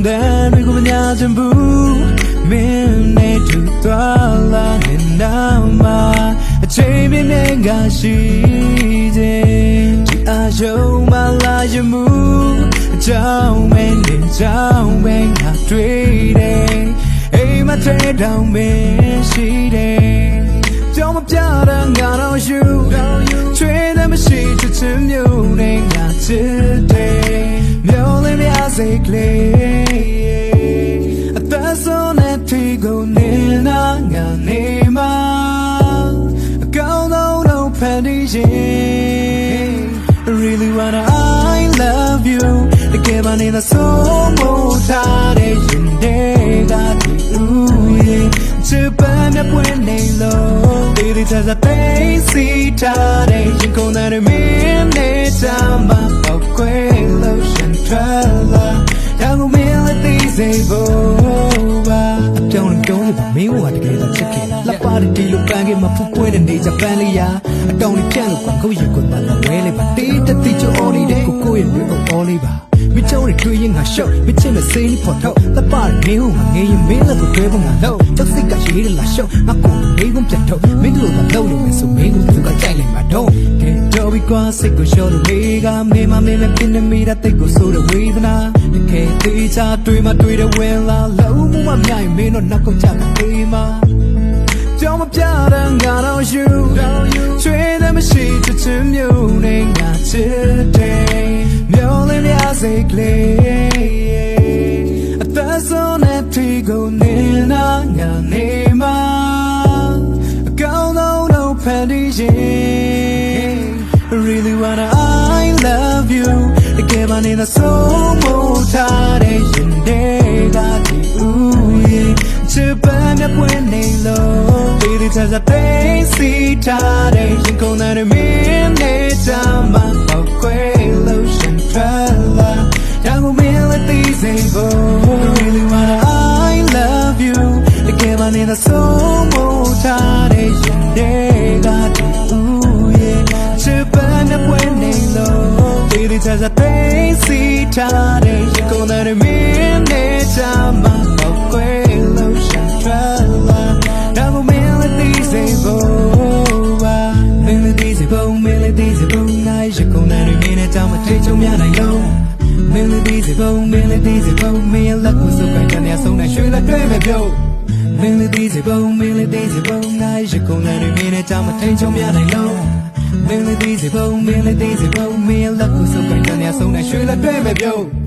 that we go nya jambu min ne tu twa la ne na ma a chain min ne ga shi je ti a yo ma la jambu chao men ne chao men ha twi de ai ma tre down me shi deကြောင့်မပြတဲ့ငါတော့ယူချွေးတဲ့မရှိချစ်ချင်မျိုးနဲ့ငါချစ်တယ်မျိုးလေးများစိတ်ကလေးအသက်ဆုံးတဲ့ထီကိုနေနာငါနေမှာအကောင်းဆုံးဖန်တီးရင် Really wanna I love you တကယ်မှနေတော့ဆုံးမို့ထားတဲ့ရင်တွေကဒီဦးရဲ့ချစ်ပန်းနဲ့ပွင့်နေလို့ဒီဒီချာသိစီထားတဲ့ရင်ကုန်တဲ့မင်းနဲ့ချမ်းမပေါက်ခွဲလို့ရှင်ထွက်လာတောင်ကိုမင်းလက်သေးစိတ်ဖို့ပါအပြောင်းပြောင်းလို့မင်းကတကယ်တော့ချစ်ခင်လက်ပါတီလို့ပန်းကမဖူးပွင့်တဲ့နေကြပန်းလေးရာအတောင်လေးပြန့်လို့ကွန်ကိုရင်ကွန်ပါလာဝဲလေးပါတေးတတိချိုအော်နေတဲ့ကိုရဲ့မျိုးအော်လေးပါမင်းကြောင့်တွေ့ရင်ငါရှော့မချင်မစိမ့်ဖို့တော့လက်ပါနေဟိုငါငယ်ရင်မင်းလက်ကိုတွဲဖို့ငါတော့ကြောက်စိတ်ကရေးရလာရှော့ငါကိုနေကုန်ပြတ်တော့မင်းတို့ကလုံးလို့မယ်ဆိုမင်းကိုသူကကြိုက်လိုက်မှာတော့ကဲတော့ဘီကွာစိတ်ကိုရှော့လို့လေကမင်းမမင်းနဲ့ပြင်းနေမိတာတိတ်ကိုဆိုးတဲ့ဝေဒနာတကယ်တေးချတွေ့မှတွေ့တဲ့ဝင်လာလုံးမမြိုင်မင်းတို့နောက်ကိုချကေးမှာကြောင့်မပြတဲ့ငါတော့ယူချွေးတဲ့မရှိချစ်ချင်မျိုးနဲ့ငါချစ်တယ်မျိုးလေးများစိတ်ကလေးအသက်ဆုံးတဲ့ထီကိုနေနာငါနေမှာအကောင်းဆုံးဖန်တီးရင် Really wanna I love you တကယ်မှနေတော့ဆုံးမို့ထားတဲ့ရင်တွေကဒီဦးရဲ့ချစ်ပန်းနဲ့ပွင့်နေလို့ဒီဒီချာသိစီထားတဲ့ရင်ကုန်တဲ့မင်းနဲ့ချမ်းမပေါက်ခွဲလို့ရှင်ထွက်လာတောင်ကိုမင်းလက်သေးစိတ်ဖို့ Really wanna I love you တကယ်မှနေတော့ဆုံးမို့ထားတဲ့ရင်တွေကဒီဦးရဲ့ချစ်ပန်းနဲ့ပွင့်နေလို့ဒီဒီချာသိစီထားတဲ့ရင်ကုန်တဲ့မင်းနဲ့ချမ်းမပေါက်ခွဲလို့ရှင်ထွက်လာတောင်ကိုမင်းလက်သေးစိတ်ဖို့ပါမင်းလက်သေးစိတ်ဖို့မင်းလက်သေးစိတ်ဖို့ငါရကုန်တဲ့မင်းနဲ့ချမ်းမထိချုံများနိုင်လို့မင်းလက်သေးစိတ်ဖို့မင်းလက်သေးစိတ်ဖို့မင်းလက်ကိုစုပ်ကိုင်းတဲ့ဆုံးနဲ့ရွှေလက်တွဲပဲပြုတ်မင်းလက်သေးစိတ်ဖို့မင်းလက်သေးစိတ်ဖို့ငါရကုန်တဲ့မင်းနဲ့ချမ်းမထိချုံများနိုင်လို့မင်းလက်သေးစိတ်ဖို့မင်းလက်သေးစိတ်ဖို့မင်းလက်ကိုစုပ်ကိုင်းတဲ့ဆုံးနဲ့ရွှေလက်တွဲပဲပြုတ်